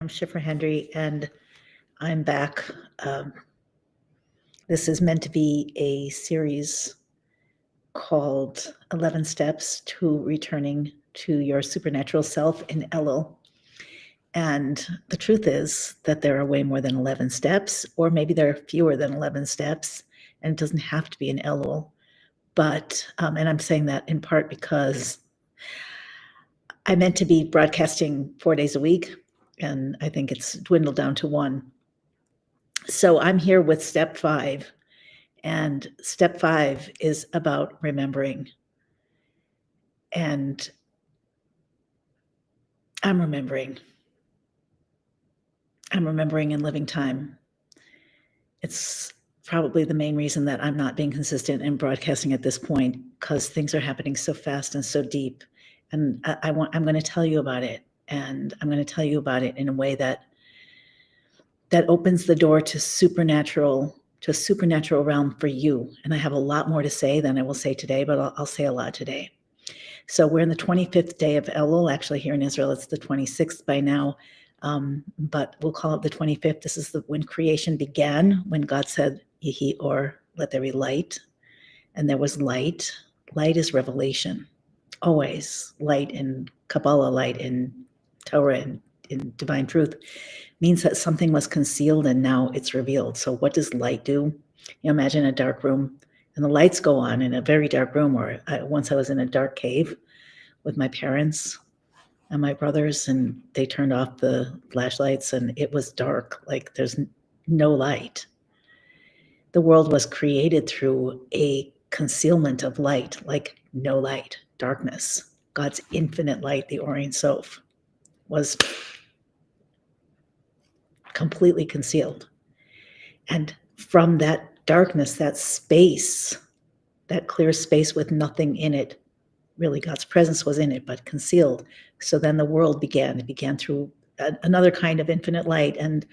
I'm Schiffer Hendry, and I'm back. This is meant to be a series called 11 Steps to Returning to Your Supernatural Self in Elul. And the truth is that there are way more than 11 steps, or maybe there are fewer than 11 steps, and it doesn't have to be an Elul. But, and I'm saying that in part because I meant to be broadcasting 4 days a week, and I think it's dwindled down to one. So I'm here with step 5, and step 5 is about remembering. And I'm remembering in living time. It's probably the main reason that I'm not being consistent in broadcasting at this point, because things are happening so fast and so deep. And I'm going to tell you about it, and I'm going to tell you about it in a way that opens the door to a supernatural realm for you. And I have a lot more to say than I will say today, but I'll say a lot today. So we're in the 25th day of Elul. Actually, here in Israel, it's the 26th by now, but we'll call it the 25th. This is when creation began, when God said, Yehi or, let there be light. And there was light. Light is revelation. Always light in Kabbalah, light in Torah, and in divine truth means that something was concealed and now it's revealed. So what does light do? Imagine a dark room and the lights go on in a very dark room. Or once I was in a dark cave with my parents and my brothers, and they turned off the flashlights and it was dark, like there's no light. The world was created through a concealment of light, like no light, darkness. God's infinite light, the Orient Sof, was completely concealed. And from that darkness, that space, that clear space with nothing in it, really God's presence was in it, but concealed. So then the world began. It began through another kind of infinite light and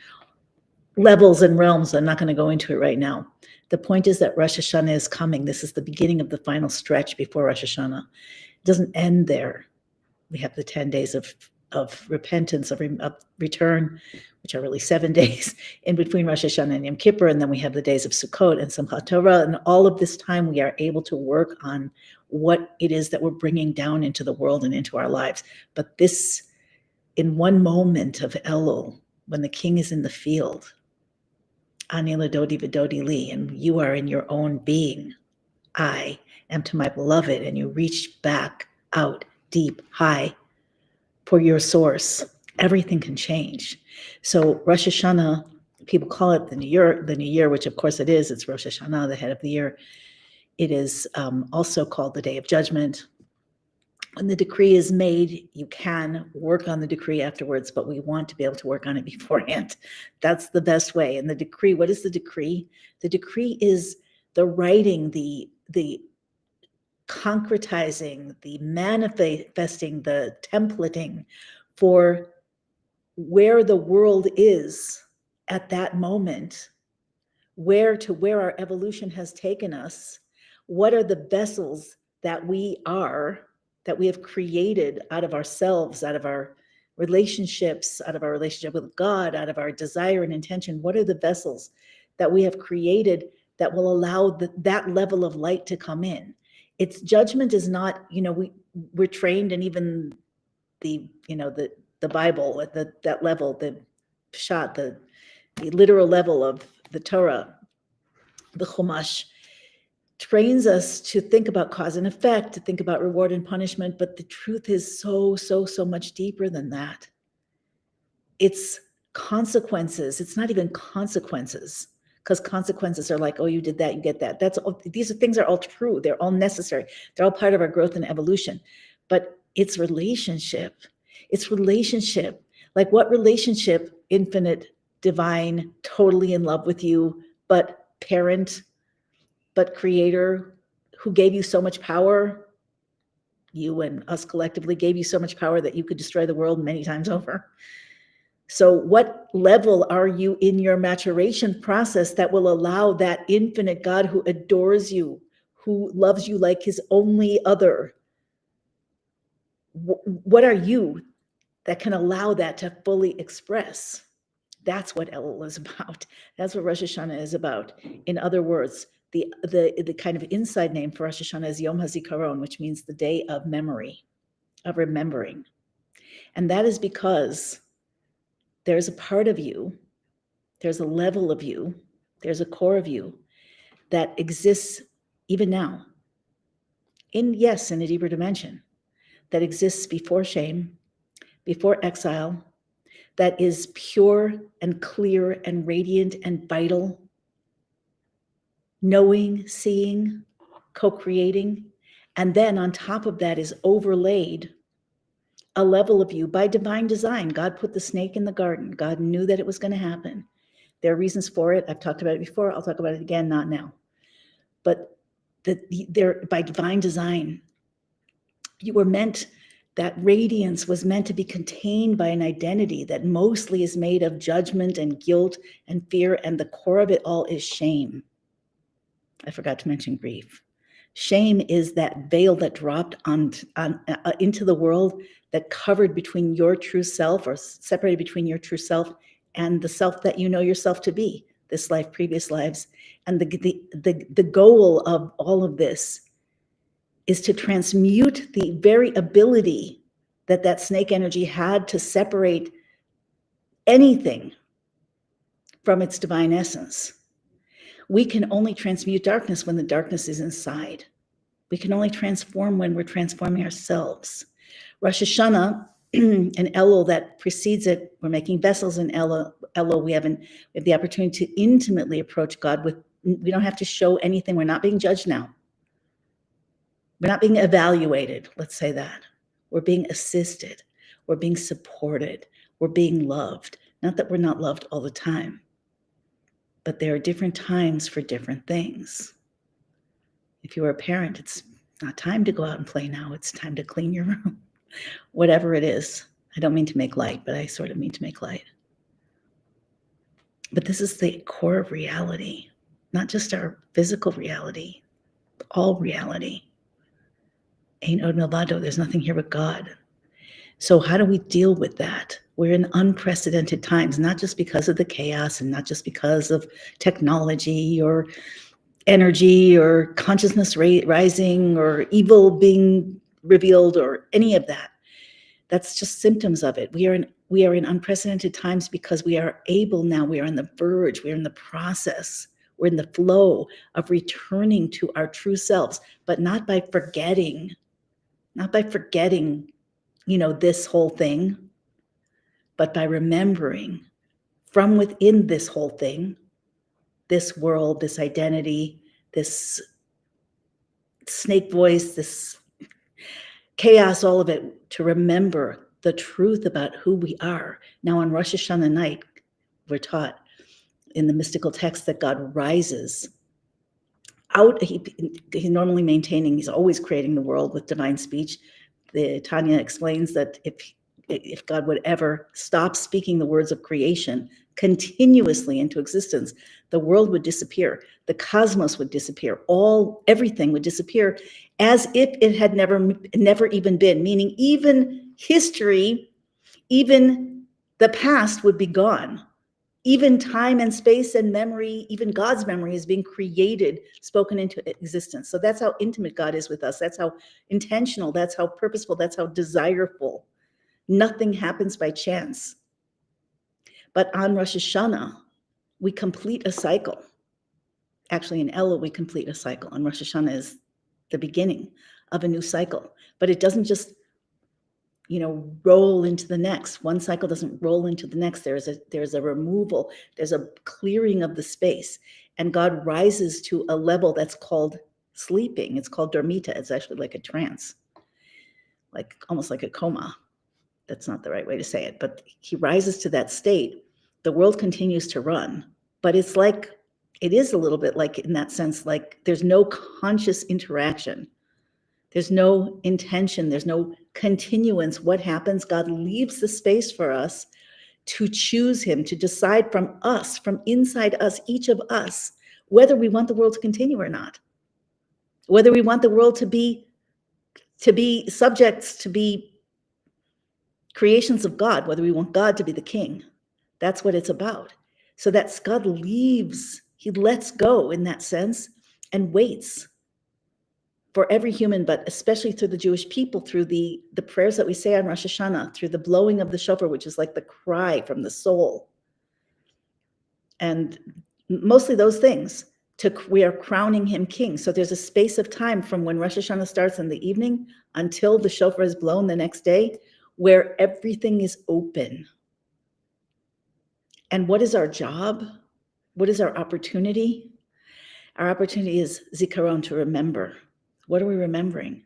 levels and realms. I'm not going to go into it right now. The point is that Rosh Hashanah is coming. This is the beginning of the final stretch before Rosh Hashanah. It doesn't end there. We have the 10 days of repentance, of return, which are really 7 days in between Rosh Hashanah and Yom Kippur, and then we have the days of Sukkot and Simchat Torah, and all of this time we are able to work on what it is that we're bringing down into the world and into our lives. But this, in one moment of Elul, when the king is in the field, Ani Ladodi Vidodi Li, and you are in your own being, I am to my beloved, and you reach back out deep, high, for your source, everything can change. So Rosh Hashanah, people call it the new year, which of course it is. It's Rosh Hashanah, the head of the year. It is also called the Day of Judgment. When the decree is made, you can work on the decree afterwards, but we want to be able to work on it beforehand. That's the best way. And the decree, what is the decree? The decree is the writing, the concretizing, the manifesting, the templating for where the world is at that moment, where our evolution has taken us. What are the vessels that we have created out of ourselves, out of our relationships, out of our relationship with God, out of our desire and intention? What are the vessels that we have created that will allow that level of light to come in? Its judgment is not, we're trained, and even the Bible at that level, the Pshat, the literal level of the Torah, the Chumash, trains us to think about cause and effect, to think about reward and punishment, but the truth is so much deeper than that. It's consequences. It's not even consequences, because consequences are like, oh, you did that, you get that. These things are all true. They're all necessary. They're all part of our growth and evolution. But it's relationship. It's relationship. Like, what relationship? Infinite, divine, totally in love with you, but parent, but creator, who gave you so much power. You and us collectively gave you so much power that you could destroy the world many times over. So what level are you in your maturation process that will allow that infinite God who adores you, who loves you like his only other? What are you that can allow that to fully express. That's what Elul is about. That's what Rosh Hashanah is about. In other words, the kind of inside name for Rosh Hashanah is Yom HaZikaron, which means the day of memory, of remembering. And that is because there's a part of you, there's a level of you, there's a core of you that exists even now, in a deeper dimension, that exists before shame, before exile, that is pure and clear and radiant and vital, knowing, seeing, co-creating. And then on top of that is overlaid a level of you by divine design. God put the snake in the garden. God knew that it was going to happen. There are reasons for it. I've talked about it before. I'll talk about it again, not now. But by divine design, you were meant, that radiance was meant to be contained by an identity that mostly is made of judgment and guilt and fear, and the core of it all is shame. I forgot to mention grief. Shame is that veil that dropped into the world, that covered between your true self, or separated between your true self and the self that you know yourself to be, this life, previous lives. And the goal of all of this is to transmute the very ability that snake energy had to separate anything from its divine essence. We can only transmute darkness when the darkness is inside. We can only transform when we're transforming ourselves. Rosh Hashanah and Elul that precedes it, we're making vessels in Elul. We have the opportunity to intimately approach God with, we don't have to show anything. We're not being judged now. We're not being evaluated, let's say that. We're being assisted. We're being supported. We're being loved. Not that we're not loved all the time, but there are different times for different things. If you were a parent, it's not time to go out and play now. It's time to clean your room. Whatever it is. I don't mean to make light, but I sort of mean to make light. But this is the core of reality, not just our physical reality, all reality. Ain't od milvado, there's nothing here but God. So how do we deal with that? We're in unprecedented times, not just because of the chaos and not just because of technology or energy or consciousness rising or evil being revealed or any of that. That's just symptoms of it. We are in unprecedented times because we are able now, we are on the verge, we're in the process, we're in the flow of returning to our true selves, but not by forgetting, this whole thing, but by remembering from within this whole thing, this world, this identity, this snake voice, this chaos, all of it, to remember the truth about who we are. Now on Rosh Hashanah night, we're taught in the mystical text that God rises out. He's normally maintaining, he's always creating the world with divine speech. The Tanya explains that if God would ever stop speaking the words of creation continuously into existence, the world would disappear, the cosmos would disappear, everything would disappear as if it had never even been, meaning even history, even the past would be gone. Even time and space and memory, even God's memory is being created, spoken into existence. So that's how intimate God is with us. That's how intentional, that's how purposeful, that's how desireful. Nothing happens by chance. But on Rosh Hashanah, we complete a cycle. Actually, in Elul, we complete a cycle. And Rosh Hashanah is the beginning of a new cycle. But it doesn't just roll into the next. One cycle doesn't roll into the next. There's a removal, there's a clearing of the space. And God rises to a level that's called sleeping. It's called dormita. It's actually like a trance, like almost like a coma. That's not the right way to say it, but he rises to that state. The world continues to run, but it is a little bit like, in that sense, like there's no conscious interaction. There's no intention. There's no continuance. What happens? God leaves the space for us to choose him, to decide from us, from inside us, each of us, whether we want the world to continue or not, whether we want the world to be subjects, to be creations of God, whether we want God to be the king. That's what it's about. So that God leaves, he lets go in that sense and waits for every human, but especially through the Jewish people, through the prayers that we say on Rosh Hashanah, through the blowing of the shofar, which is like the cry from the soul. And mostly those things, we are crowning him king. So there's a space of time from when Rosh Hashanah starts in the evening until the shofar is blown the next day, where everything is open. And what is our job? What is our opportunity? Our opportunity is zikaron, to remember. What are we remembering?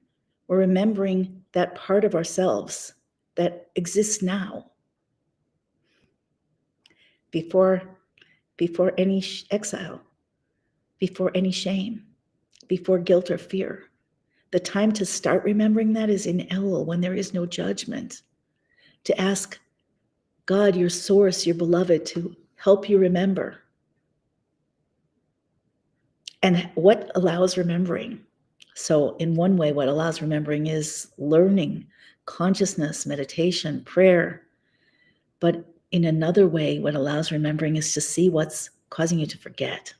We're remembering that part of ourselves that exists now. Before any exile, before any shame, before guilt or fear. The time to start remembering that is in Elul, when there is no judgment. To ask God, your source, your beloved, to help you remember. And what allows remembering? So in one way, what allows remembering is learning, consciousness, meditation, prayer. But in another way, what allows remembering is to see what's causing you to forget.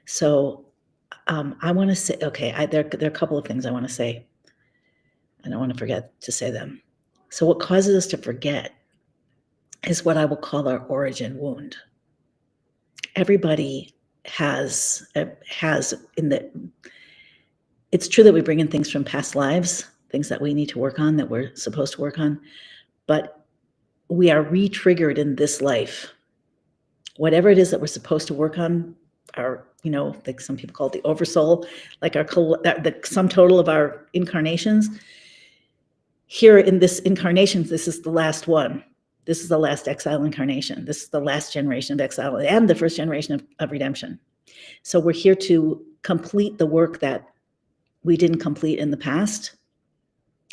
So I want to say, okay, there are a couple of things I want to say. I don't want to forget to say them. So what causes us to forget is what I will call our origin wound. Everybody has in the, it's true that we bring in things from past lives, things that we need to work on, that we're supposed to work on, but we are re-triggered in this life. Whatever it is that we're supposed to work on, our, like some people call it the oversoul, like the sum total of our incarnations. Here in this incarnation, this is the last one. This is the last exile incarnation. This is the last generation of exile and the first generation of redemption. So we're here to complete the work that we didn't complete in the past.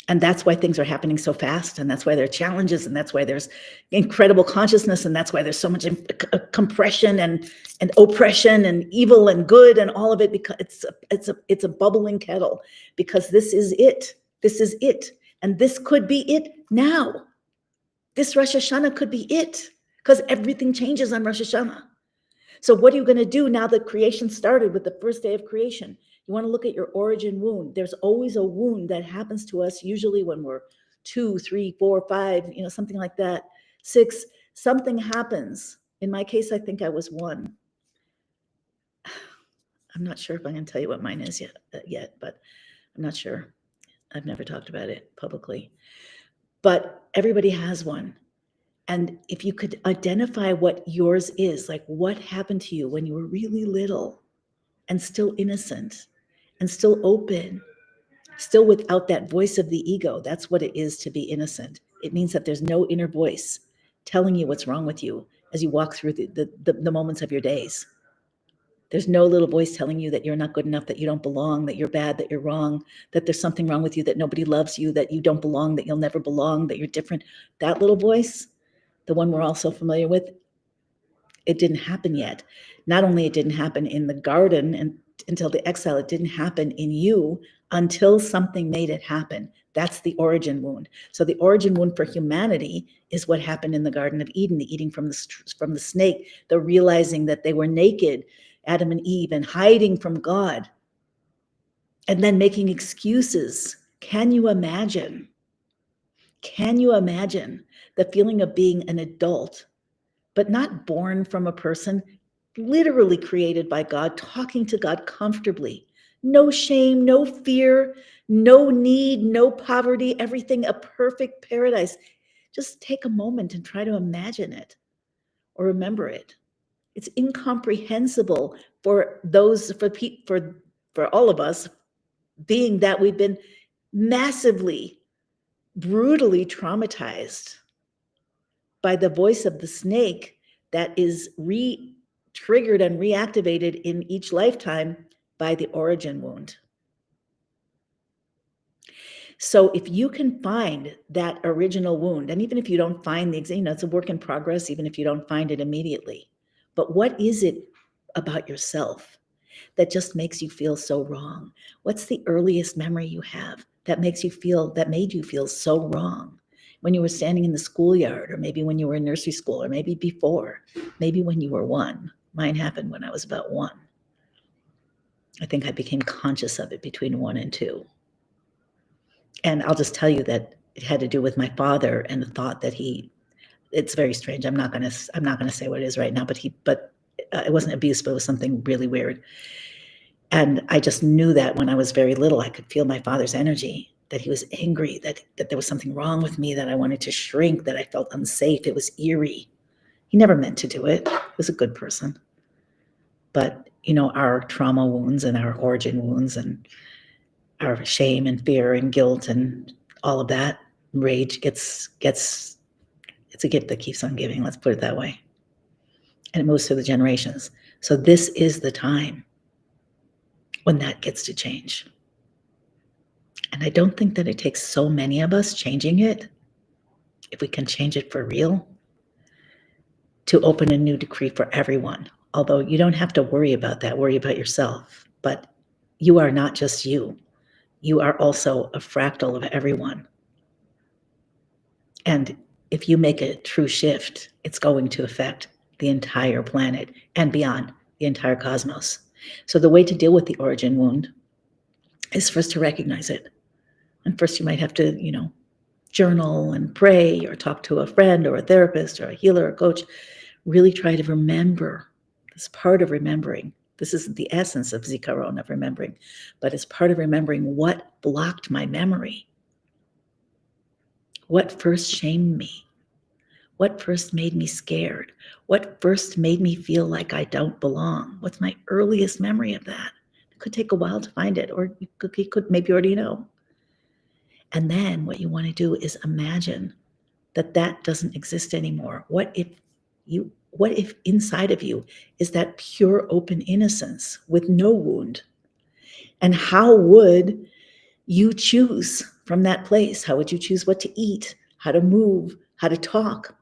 And that's why things are happening so fast. And that's why there are challenges. And that's why there's incredible consciousness. And that's why there's so much compression and oppression and evil and good and all of it, because it's a bubbling kettle, because this is it. This is it. And this could be it now. This Rosh Hashanah could be it, because everything changes on Rosh Hashanah. So what are you going to do now that creation started with the first day of creation? You want to look at your origin wound. There's always a wound that happens to us, usually when we're 2, 3, 4, 5, something like that, 6. Something happens. In my case, I think I was 1. I'm not sure if I'm going to tell you what mine is yet, but I'm not sure. I've never talked about it publicly. But everybody has one. And if you could identify what yours is, like what happened to you when you were really little and still innocent and still open, still without that voice of the ego. That's what it is to be innocent. It means that there's no inner voice telling you what's wrong with you as you walk through the moments of your days. There's no little voice telling you that you're not good enough, that you don't belong, that you're bad, that you're wrong, that there's something wrong with you, that nobody loves you, that you don't belong, that you'll never belong, that you're different. That little voice, the one we're all so familiar with, it didn't happen yet. Not only it didn't happen in the garden and until the exile, it didn't happen in you until something made it happen. That's the origin wound. So the origin wound for humanity is what happened in the Garden of Eden, the eating from the snake, the realizing that they were naked, Adam and Eve, and hiding from God, and then making excuses. Can you imagine? Can you imagine the feeling of being an adult, but not born from a person, literally created by God, talking to God comfortably? No shame, no fear, no need, no poverty, everything a perfect paradise. Just take a moment and try to imagine it or remember it. It's incomprehensible for all of us, being that we've been massively, brutally traumatized by the voice of the snake that is triggered and reactivated in each lifetime by the origin wound. So if you can find that original wound, and even if you don't find it's a work in progress, even if you don't find it immediately, but what is it about yourself that just makes you feel so wrong? What's the earliest memory you have that made you feel so wrong? when you were standing in the schoolyard, or maybe when you were in nursery school, or maybe before, maybe when you were 1. Mine happened when I was about 1. I think I became conscious of it between 1 and 2. And I'll just tell you that it had to do with my father and the thought that it's very strange. I'm not going to say what it is right now, but it wasn't abuse, but it was something really weird. And I just knew that when I was very little, I could feel my father's energy, that he was angry, that there was something wrong with me, that I wanted to shrink, that I felt unsafe. It was eerie. He never meant to do it. He was a good person. But, our trauma wounds and our origin wounds and our shame and fear and guilt and all of that rage it's a gift that keeps on giving, let's put it that way. And it moves through the generations. So this is the time when that gets to change. And I don't think that it takes so many of us changing it, if we can change it for real, to open a new decree for everyone. Although you don't have to worry about that, worry about yourself. But you are not just you. You are also a fractal of everyone. And if you make a true shift, it's going to affect the entire planet and beyond, the entire cosmos. So the way to deal with the origin wound is first to recognize it. And first you might have to, journal and pray or talk to a friend or a therapist or a healer or coach. Really try to remember. This part of remembering. This isn't the essence of Zikaron, of remembering, but it's part of remembering what blocked my memory. What first shamed me? What first made me scared? What first made me feel like I don't belong? What's my earliest memory of that? It could take a while to find it, or you could maybe already know. And then what you want to do is imagine that doesn't exist anymore. What if inside of you is that pure open innocence with no wound? And how would you choose from that place? How would you choose what to eat, how to move, how to talk,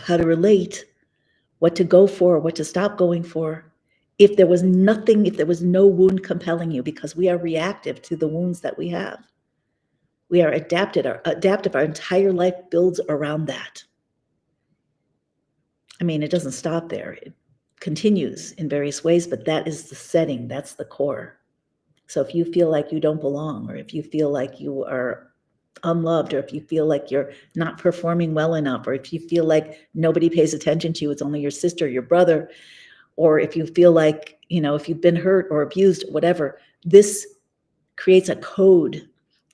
how to relate, what to go for, what to stop going for? If there was no wound compelling you, because we are reactive to the wounds that we have. We are adaptive. Our entire life builds around that. I mean, it doesn't stop there. It continues in various ways, but that is the setting. That's the core. So if you feel like you don't belong, or if you feel like you are unloved, or if you feel like you're not performing well enough, or if you feel like nobody pays attention to you, it's only your sister, your brother, or if you feel like, if you've been hurt or abused, whatever, this creates a code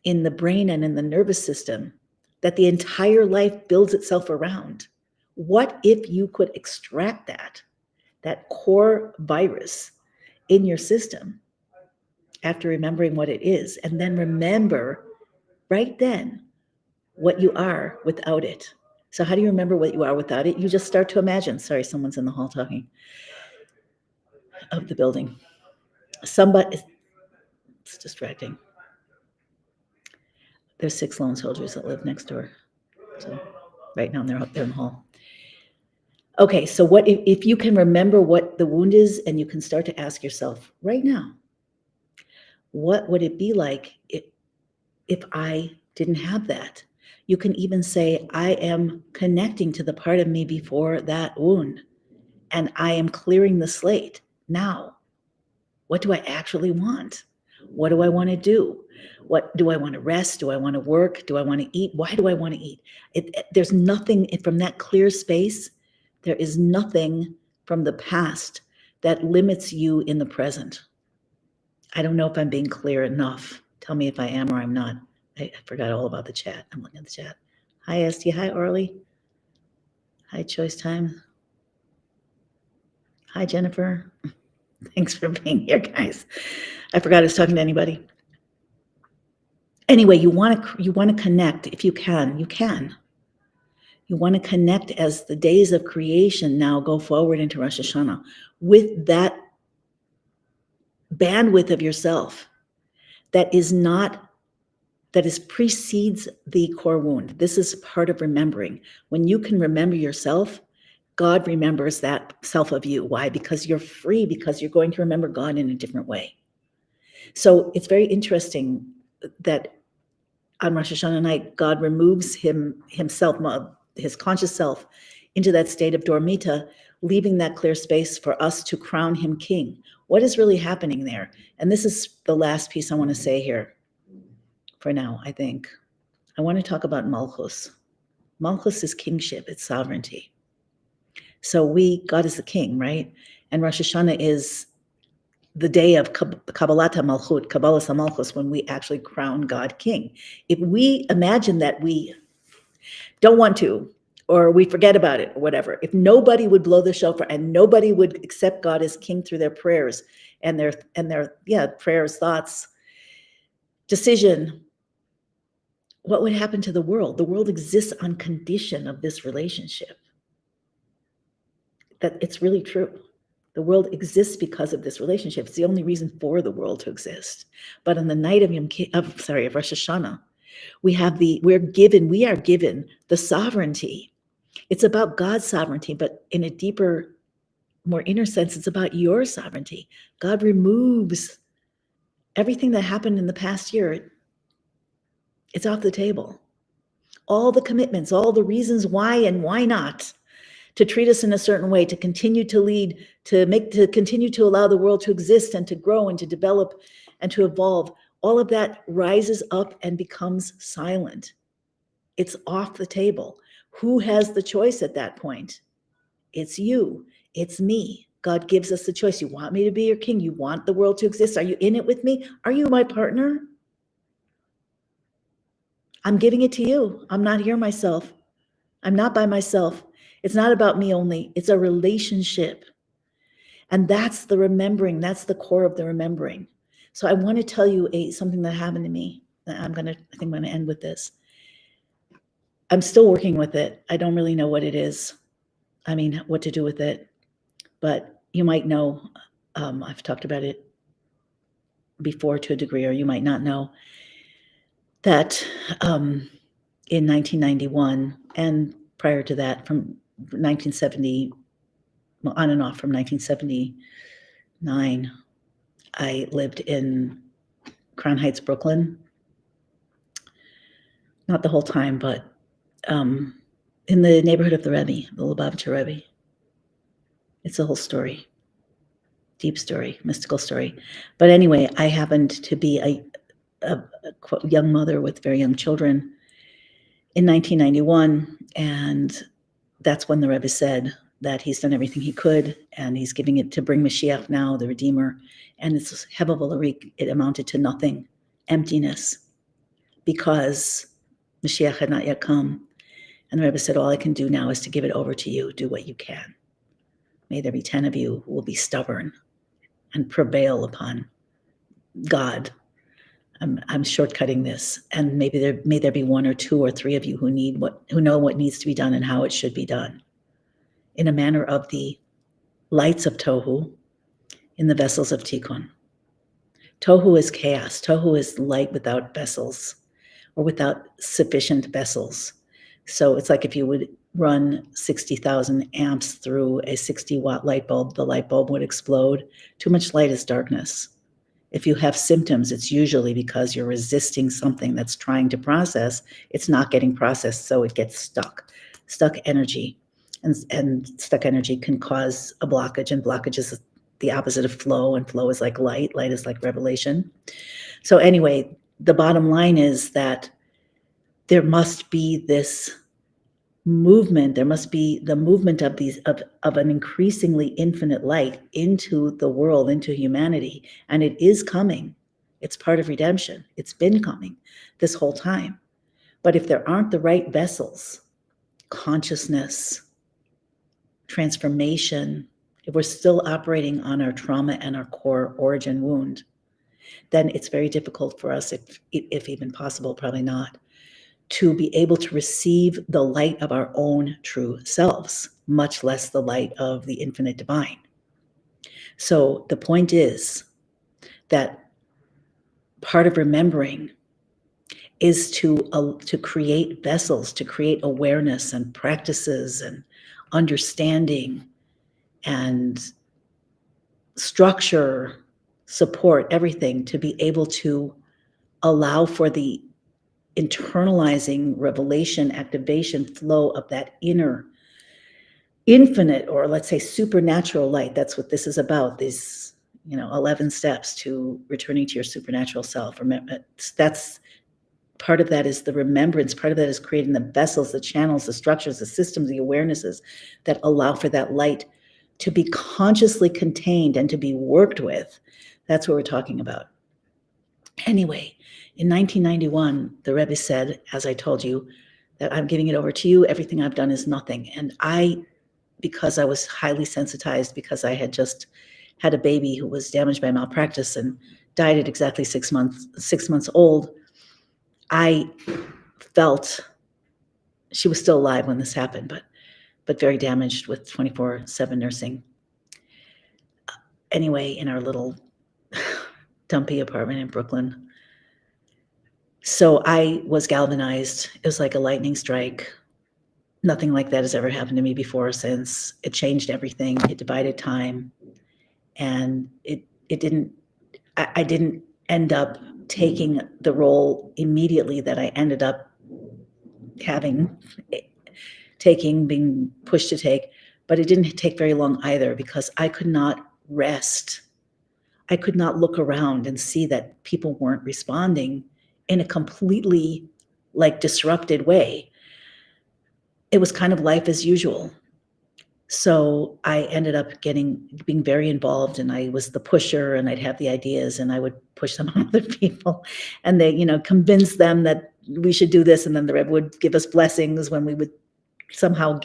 in the brain and in the nervous system that the entire life builds itself around. What if you could extract that core virus in your system after remembering what it is, and then remember right then what you are without it? So how do you remember what you are without it? You just start to imagine. Sorry, someone's in the hall talking of the building. It's distracting. There's 6 lone soldiers that live next door. So right now they're up there in the hall. Okay, so what if you can remember what the wound is, and you can start to ask yourself right now, what would it be like if I didn't have that? You can even say, I am connecting to the part of me before that wound, and I am clearing the slate. Now, what do I actually want? What do I want to do? What do I want to rest? Do I want to work? Do I want to eat? Why do I want to eat? There's nothing from that clear space. There is nothing from the past that limits you in the present. I don't know if I'm being clear enough. Tell me if I am or I'm not. I forgot all about the chat. I'm looking at the chat. Hi, Esty. Hi, Orly. Hi, Choice Time. Hi, Jennifer. Thanks for being here, guys. I forgot I was talking to anybody. Anyway, you want to connect. If you can, you can. You want to connect as the days of creation now go forward into Rosh Hashanah with that bandwidth of yourself that precedes the core wound. This is part of remembering. When you can remember yourself, God remembers that self of you. Why? Because you're free, because you're going to remember God in a different way. So it's very interesting that on Rosh Hashanah night, God removes himself, his conscious self, into that state of dormita, leaving that clear space for us to crown him king. What is really happening there? And this is the last piece I want to say here for now, I think. I want to talk about Malchus. Malchus is kingship, it's sovereignty. So God is the king, right? And Rosh Hashanah is the day of Kabbalat HaMalchut, Kabbalas HaMalchus, when we actually crown God king. If we imagine that we don't want to, or we forget about it, or whatever, if nobody would blow the shofar and nobody would accept God as king through their prayers and their prayers, thoughts, decision, what would happen to the world? The world exists on condition of this relationship. That it's really true. The world exists because of this relationship. It's the only reason for the world to exist. But on the night of Rosh Hashanah, we are given the sovereignty. It's about God's sovereignty, but in a deeper, more inner sense, it's about your sovereignty. God removes everything that happened in the past year. It's off the table. All the commitments, all the reasons why and why not to treat us in a certain way, to continue to lead, to continue to allow the world to exist and to grow and to develop and to evolve. All of that rises up and becomes silent. It's off the table. Who has the choice at that point? It's you. It's me. God gives us the choice. You want me to be your king? You want the world to exist? Are you in it with me? Are you my partner? I'm giving it to you. I'm not here myself. I'm not by myself. It's not about me only. It's a relationship. And that's the remembering. That's the core of the remembering. So I want to tell you something that happened to me. I think I'm going to end with this. I'm still working with it. I don't really know what it is. I mean, what to do with it. But you might know, I've talked about it before to a degree, or you might not know, that in 1991 and prior to that, from 1970, on and off from 1979, I lived in Crown Heights, Brooklyn. Not the whole time, but in the neighborhood of the Rebbe, the Lubavitcher Rebbe. It's a whole story, deep story, mystical story. But anyway, I happened to be a young mother with very young children in 1991, and that's when the Rebbe said that he's done everything he could, and he's giving it to bring Mashiach now, the Redeemer, and it's Heba V'Larik. It amounted to nothing, emptiness, because Mashiach had not yet come. And the Rebbe said, all I can do now is to give it over to you. Do what you can. May there be 10 of you who will be stubborn and prevail upon God. I'm shortcutting this, and may there be 1 or 2 or 3 of you who know what needs to be done and how it should be done, in a manner of the lights of Tohu in the vessels of Tikkun. Tohu is chaos. Tohu is light without vessels, or without sufficient vessels. So it's like if you would run 60,000 amps through a 60-watt light bulb, the light bulb would explode. Too much light is darkness. If you have symptoms, it's usually because you're resisting something that's trying to process. It's not getting processed, so it gets stuck energy. And stuck energy can cause a blockage, and blockage is the opposite of flow, and flow is like light. Light is like revelation. So anyway, the bottom line is that there must be this movement. There must be the movement of an increasingly infinite light into the world, into humanity, and it is coming. It's part of redemption. It's been coming this whole time. But if there aren't the right vessels, consciousness, transformation, if we're still operating on our trauma and our core origin wound, then it's very difficult for us, if even possible, probably not, to be able to receive the light of our own true selves, much less the light of the infinite divine. So the point is that part of remembering is to create vessels, to create awareness and practices and understanding and structure, support, everything, to be able to allow for the internalizing revelation, activation, flow of that inner infinite, or let's say supernatural light. That's what this is about. These, 11 steps to returning to your supernatural self. Remember, that's part of that is the remembrance. Part of that is creating the vessels, the channels, the structures, the systems, the awarenesses that allow for that light to be consciously contained and to be worked with. That's what we're talking about. Anyway, in 1991, the Rebbe said, as I told you, that I'm giving it over to you. Everything I've done is nothing. And because I was highly sensitized, because I had just had a baby who was damaged by malpractice and died at exactly 6 months old, I felt she was still alive when this happened, but very damaged with 24/7 nursing. Anyway, in our little dumpy apartment in Brooklyn. So I was galvanized. It was like a lightning strike. Nothing like that has ever happened to me before or since. It changed everything. It divided time. And I didn't end up taking the role immediately that I ended up being pushed to take, but it didn't take very long either, because I could not rest. I could not look around and see that people weren't responding in a completely disrupted way. It was kind of life as usual. So I ended up being very involved, and I was the pusher, and I'd have the ideas and I would push them on other people, and they, convince them that we should do this. And then the Rebbe would give us blessings when we would somehow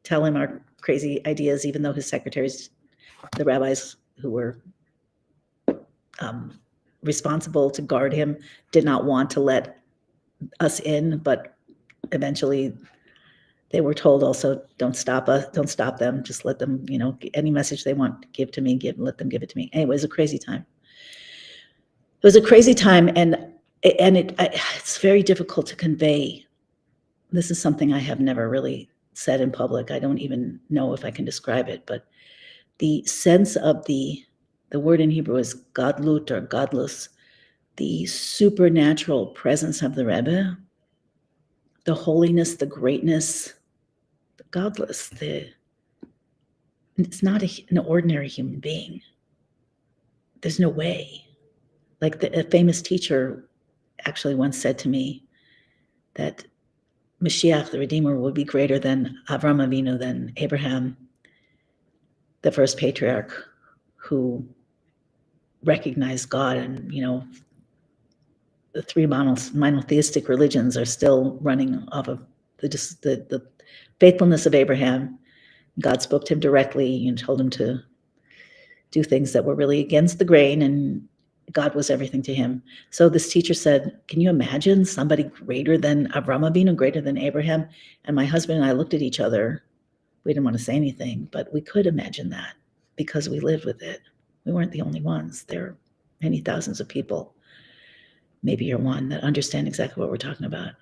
tell him our crazy ideas, even though his secretaries, the rabbis who were responsible to guard him, did not want to let us in, but eventually they were told also, don't stop them, just let them, any message they want to give to me, let them give it to me. Anyway, it was a crazy time. It was a crazy time, and it's very difficult to convey. This is something I have never really said in public. I don't even know if I can describe it, but the sense of the word in Hebrew is gadlut or godless, the supernatural presence of the Rebbe, the holiness, the greatness, the godless, it's not an ordinary human being. There's no way. Like a famous teacher actually once said to me that Mashiach, the Redeemer, would be greater than Avram Avinu, than Abraham, the first patriarch who recognized God. And, the three monotheistic religions are still running off of the faithfulness of Abraham. God spoke to him directly and told him to do things that were really against the grain, and God was everything to him. So this teacher said, can you imagine somebody greater than Avram Avinu, greater than Abraham? And my husband and I looked at each other. We didn't want to say anything, but we could imagine that because we lived with it. We weren't the only ones. There are many thousands of people, maybe you're one, that understand exactly what we're talking about.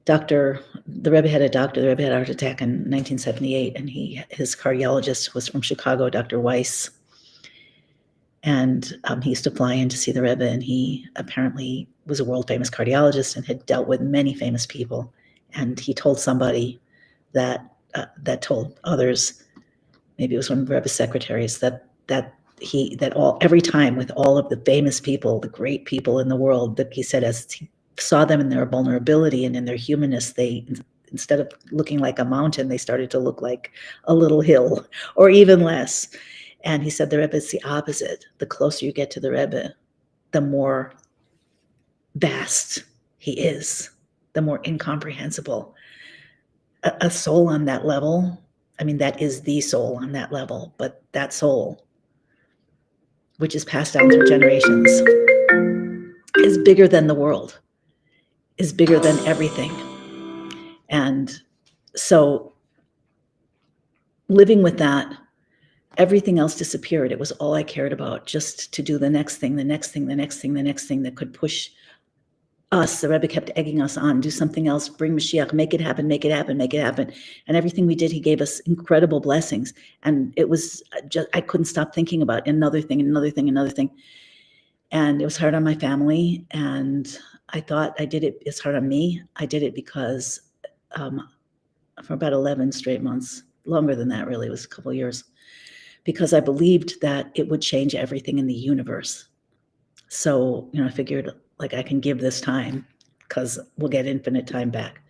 The Rebbe had a heart attack in 1978, and his cardiologist was from Chicago, Dr. Weiss. And he used to fly in to see the Rebbe, and he apparently was a world famous cardiologist and had dealt with many famous people. And he told somebody that told others, maybe it was one of the Rebbe's secretaries, every time with all of the famous people, the great people in the world, that he said, as he saw them in their vulnerability and in their humanness, they, instead of looking like a mountain, they started to look like a little hill or even less. And he said the Rebbe is the opposite. The closer you get to the Rebbe, the more vast he is, the more incomprehensible. A soul on that level, I mean, that is the soul on that level, but that soul, which is passed down through generations, is bigger than the world, is bigger than everything. And so living with that, everything else disappeared. It was all I cared about, just to do the next thing that could push us. The Rebbe kept egging us on, do something else, bring Mashiach, make it happen. And everything we did, he gave us incredible blessings. And it was just, I couldn't stop thinking about another thing. And it was hard on my family. And I thought I did it, it's hard on me. I did it because for about 11 straight months, longer than that really, it was a couple of years, because I believed that it would change everything in the universe. So, I figured like I can give this time because we'll get infinite time back.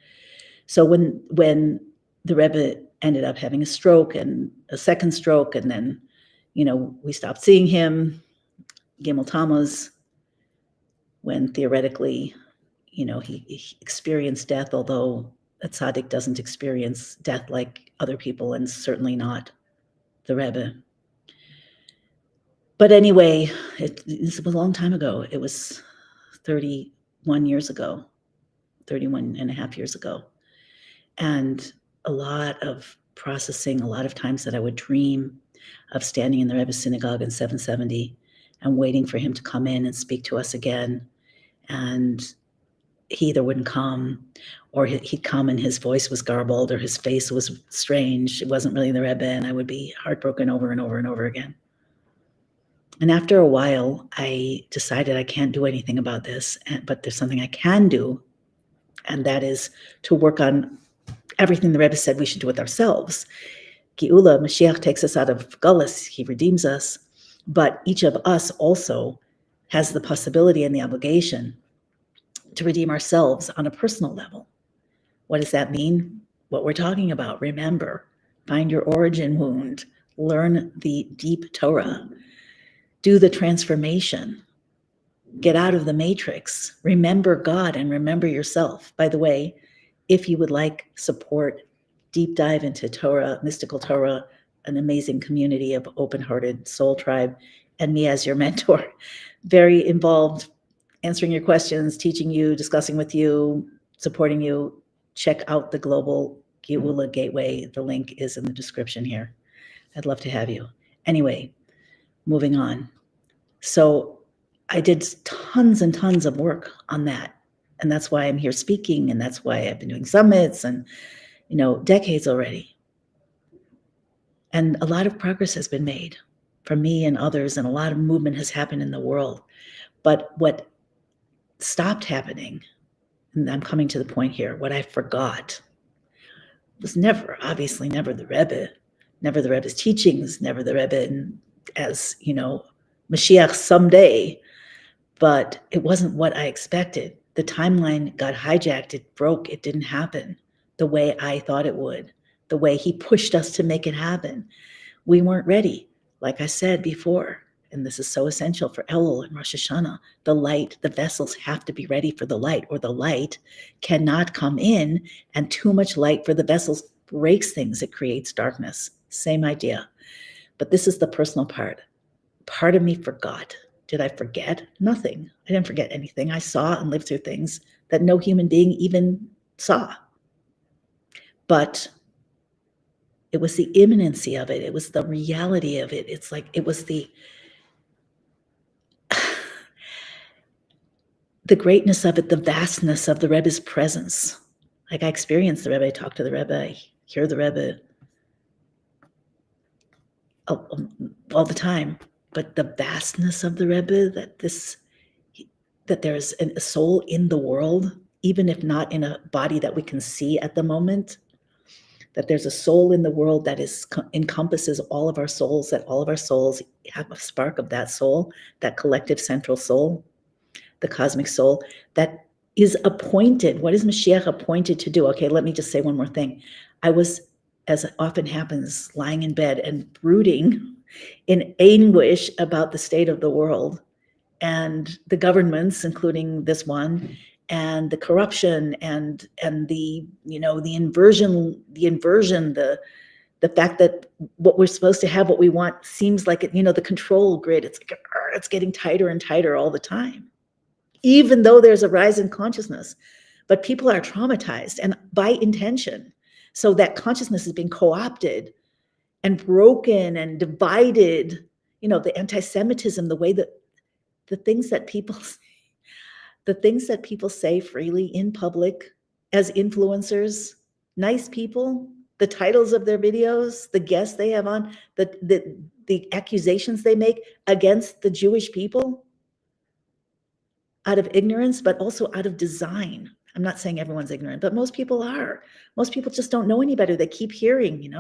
So when the Rebbe ended up having a stroke and a second stroke, and then, we stopped seeing him, Gimel Tammuz, when theoretically, he experienced death, although a tzaddik doesn't experience death like other people, and certainly not the Rebbe. But anyway, it was a long time ago. It was 31 years ago, 31 and a half years ago. And a lot of processing, a lot of times that I would dream of standing in the Rebbe's synagogue in 770 and waiting for him to come in and speak to us again. And he either wouldn't come, or he'd come and his voice was garbled, or his face was strange. It wasn't really the Rebbe, and I would be heartbroken over and over and over again. And after a while, I decided I can't do anything about this, but there's something I can do, and that is to work on everything the Rebbe said we should do with ourselves. Geula, Mashiach takes us out of Gullus, he redeems us, but each of us also has the possibility and the obligation to redeem ourselves on a personal level. What does that mean? What we're talking about. Remember, find your origin wound, learn the deep Torah, do the transformation, get out of the matrix, remember God and remember yourself. By the way, if you would like support, deep dive into Torah, mystical Torah, an amazing community of open-hearted soul tribe, and me as your mentor, very involved, answering your questions, teaching you, discussing with you, supporting you, check out the Global Geula Gateway. The link is in the description here. I'd love to have you. Anyway, moving on. So I did tons and tons of work on that. And that's why I'm here speaking. And that's why I've been doing summits and, decades already. And a lot of progress has been made for me and others. And a lot of movement has happened in the world. But what stopped happening, and I'm coming to the point here, what I forgot was obviously never the Rebbe, never the Rebbe's teachings, never the Rebbe as, Mashiach someday, but it wasn't what I expected. The timeline got hijacked, it broke, it didn't happen the way I thought it would, the way he pushed us to make it happen. We weren't ready, like I said before, and this is so essential for Elul and Rosh Hashanah. The light, the vessels have to be ready for the light, or the light cannot come in, and too much light for the vessels breaks things, it creates darkness. Same idea. But this is the personal part. Part of me forgot. Did I forget? Nothing. I didn't forget anything. I saw and lived through things that no human being even saw. But it was the imminency of it. It was the reality of it. It's like it was the greatness of it, the vastness of the Rebbe's presence. Like I experienced the Rebbe, I talk to the Rebbe, I hear the Rebbe all the time. But the vastness of the Rebbe, that there's a soul in the world, even if not in a body that we can see at the moment, that there's a soul in the world that encompasses all of our souls, that all of our souls have a spark of that soul, that collective central soul, the cosmic soul, that is appointed. What is Mashiach appointed to do? Okay, let me just say one more thing. I was, as often happens, lying in bed and brooding in anguish about the state of the world and the governments, including this one, and the corruption and the inversion, the fact that what we're supposed to have, what we want, seems like it, the control grid, it's getting tighter and tighter all the time, even though there's a rise in consciousness. But people are traumatized, and by intention. So that consciousness is being co-opted and broken and divided. The anti-Semitism, the way that the things that people say freely in public as influencers, nice people, the titles of their videos, the guests they have on, the accusations they make against the Jewish people. out of ignorance, but also out of design. I'm not saying everyone's ignorant, but most people are. Most people just don't know any better. They keep hearing,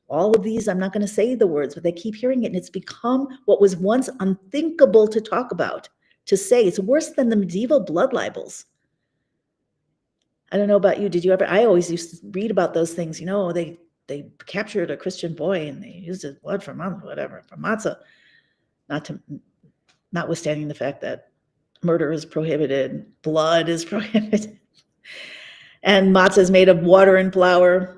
all of these, I'm not going to say the words, but they keep hearing it. And it's become what was once unthinkable to talk about, to say. It's worse than the medieval blood libels. I don't know about you. Did you ever? I always used to read about those things. They captured a Christian boy and they used his blood for matzah. Notwithstanding the fact that murder is prohibited, blood is prohibited, and matzah is made of water and flour.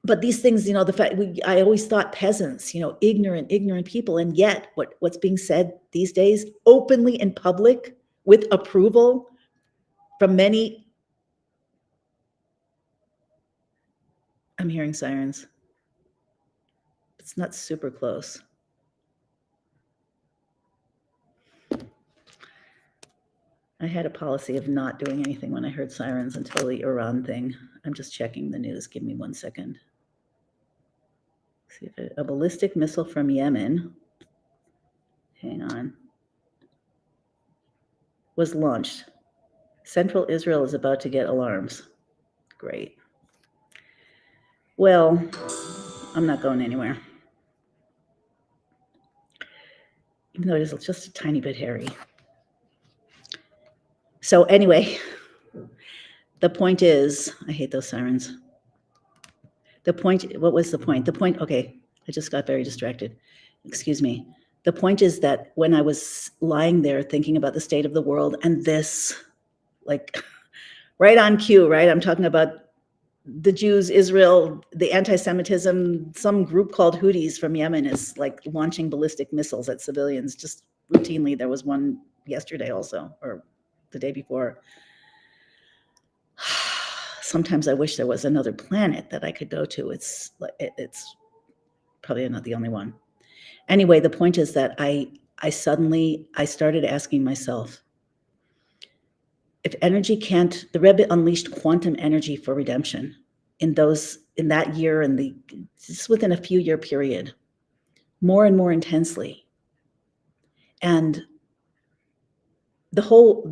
But these things, the fact I always thought peasants, ignorant people, and yet what's being said these days, openly in public, with approval from many. I'm hearing sirens. It's not super close. I had a policy of not doing anything when I heard sirens until the Iran thing. I'm just checking the news. Give me 1 second. See if a ballistic missile from Yemen, hang on, was launched. Central Israel is about to get alarms. Great. Well, I'm not going anywhere. Even though it is just a tiny bit hairy. So anyway, the point is, I hate those sirens. What was the point? Okay, I just got very distracted. Excuse me. The point is that when I was lying there thinking about the state of the world and this, like, right on cue, right? I'm talking about the Jews, Israel, the anti-Semitism, some group called Houthis from Yemen is like launching ballistic missiles at civilians just routinely. There was one yesterday also, or the day before. Sometimes I wish there was another planet that I could go to. It's probably not the only one. Anyway, the point is that I started asking myself, if energy can't, the Rebbe unleashed quantum energy for redemption in that year and just within a few year period, more and more intensely. And all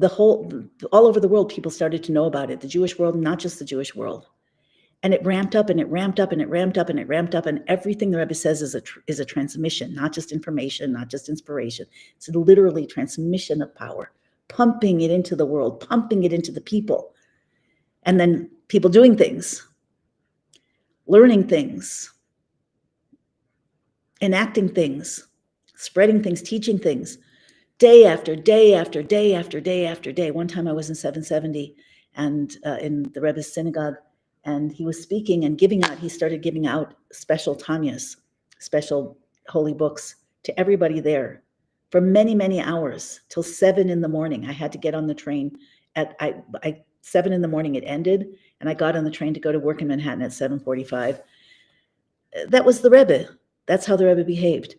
over the world, people started to know about it, the Jewish world, not just the Jewish world. And it ramped up and it ramped up and it ramped up and it ramped up. And everything the Rebbe says is a transmission, not just information, not just inspiration. It's literally transmission of power, pumping it into the world, pumping it into the people. And then people doing things, learning things, enacting things, spreading things, teaching things, day after day after day after day after day. One time I was in 770 and in the Rebbe's synagogue, and he was speaking and he started giving out special Tanyas, special holy books to everybody there for many, many hours till 7 a.m. I had to get on the train at 7 a.m. it ended, and I got on the train to go to work in Manhattan at 7:45. That was the Rebbe. That's how the Rebbe behaved.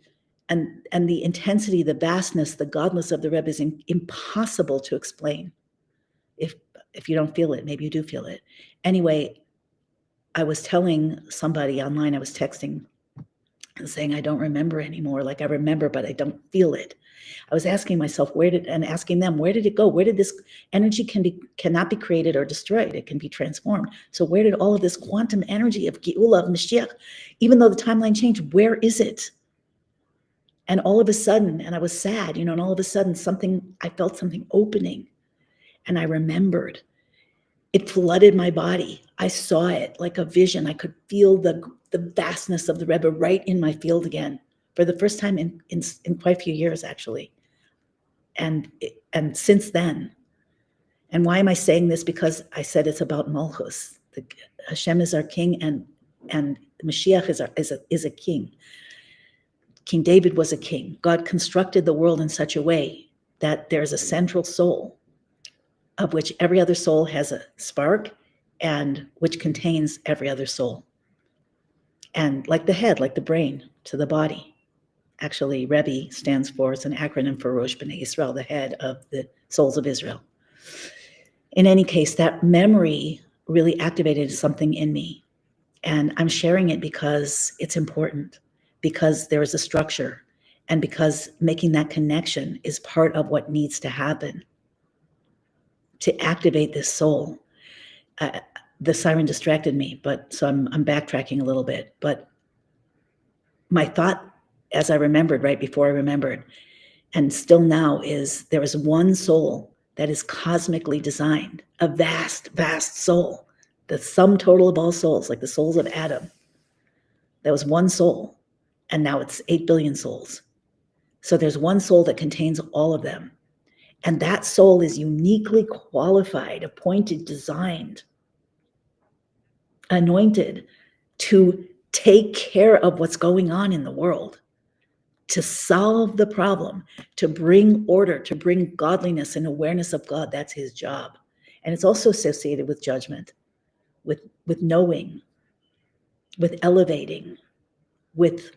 And the intensity, the vastness, the godless of the Rebbe is impossible to explain. If you don't feel it, maybe you do feel it. Anyway, I was telling somebody online, I was texting and saying, I don't remember anymore. Like I remember, but I don't feel it. I was asking myself, asking them, where did it go? Where did this energy cannot be created or destroyed? It can be transformed. So where did all of this quantum energy of Geula, of Mashiach, even though the timeline changed, where is it? And all of a sudden, and I was sad, and all of a sudden I felt something opening, and I remembered. It flooded my body. I saw it like a vision. I could feel the vastness of the Rebbe right in my field again for the first time in quite a few years, actually. And since then, and why am I saying this? Because I said it's about Malchus. Hashem is our king, and Mashiach is a king. King David was a king. God constructed the world in such a way that there's a central soul, of which every other soul has a spark, and which contains every other soul. And like the head, like the brain to the body. Actually, Rebbe stands for, it's an acronym for Rosh B'nai Yisrael, the head of the souls of Israel. In any case, that memory really activated something in me. And I'm sharing it because it's important, because there is a structure, and because making that connection is part of what needs to happen. to activate this soul. The siren distracted me, but so I'm backtracking a little bit. But my thought, as I remembered right before I remembered, and still now, is there is one soul that is cosmically designed, a vast, vast soul, the sum total of all souls, like the souls of Adam. There was one soul, and now it's 8 billion souls. So there's one soul that contains all of them. And that soul is uniquely qualified, appointed, designed, anointed to take care of what's going on in the world, to solve the problem, to bring order, to bring godliness and awareness of God. That's his job. And it's also associated with judgment, with knowing, with elevating, with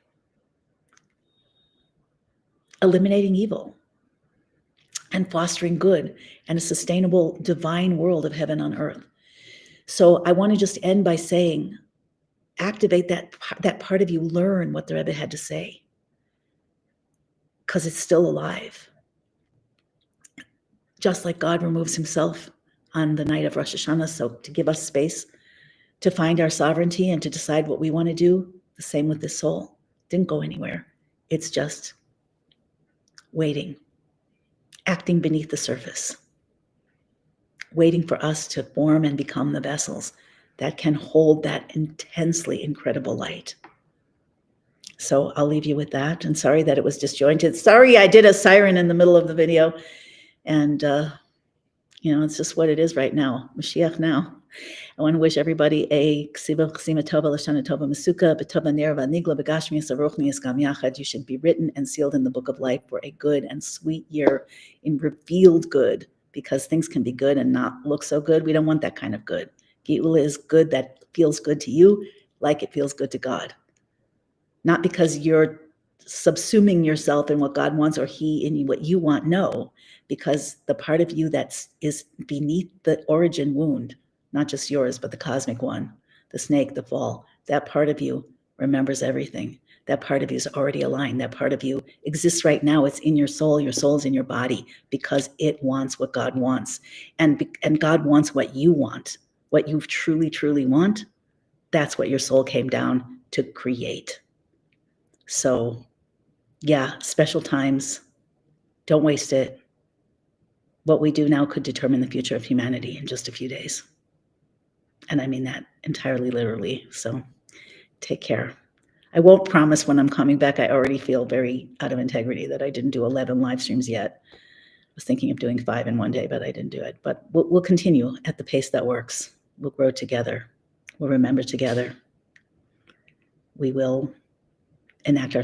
eliminating evil and fostering good and a sustainable divine world of heaven on earth. So I want to just end by saying, activate that part of you, learn what the Rebbe had to say, because it's still alive. Just like God removes himself on the night of Rosh Hashanah, so to give us space to find our sovereignty and to decide what we want to do, the same with this soul. Didn't go anywhere. It's just waiting, acting beneath the surface, waiting for us to form and become the vessels that can hold that intensely incredible light. So I'll leave you with that. And sorry that it was disjointed. Sorry I did a siren in the middle of the video. And, it's just what it is right now. Mashiach now. I want to wish everybody a ksiva chesima tova l'shana tova mesuka b'tova nerva nigla b'gashmias aruchnias gam yachad. You should be written and sealed in the book of life for a good and sweet year in revealed good, because things can be good and not look so good. We don't want that kind of good. Geula is good that feels good to you, like it feels good to God. Not because you're subsuming yourself in what God wants or he in what you want. No, because the part of you that is beneath the origin wound, not just yours, but the cosmic one, the snake, the fall, that part of you remembers everything. That part of you is already aligned. That part of you exists right now. It's in your soul. Your soul's in your body because it wants what God wants. And God wants what you want, what you truly, truly want. That's what your soul came down to create. So, yeah, special times. Don't waste it. What we do now could determine the future of humanity in just a few days. And I mean that entirely literally. So take care. I won't promise when I'm coming back. I already feel very out of integrity that I didn't do 11 live streams yet. I was thinking of doing 5 in one day, but I didn't do it. But we'll continue at the pace that works. We'll grow together. We'll remember together. We will enact our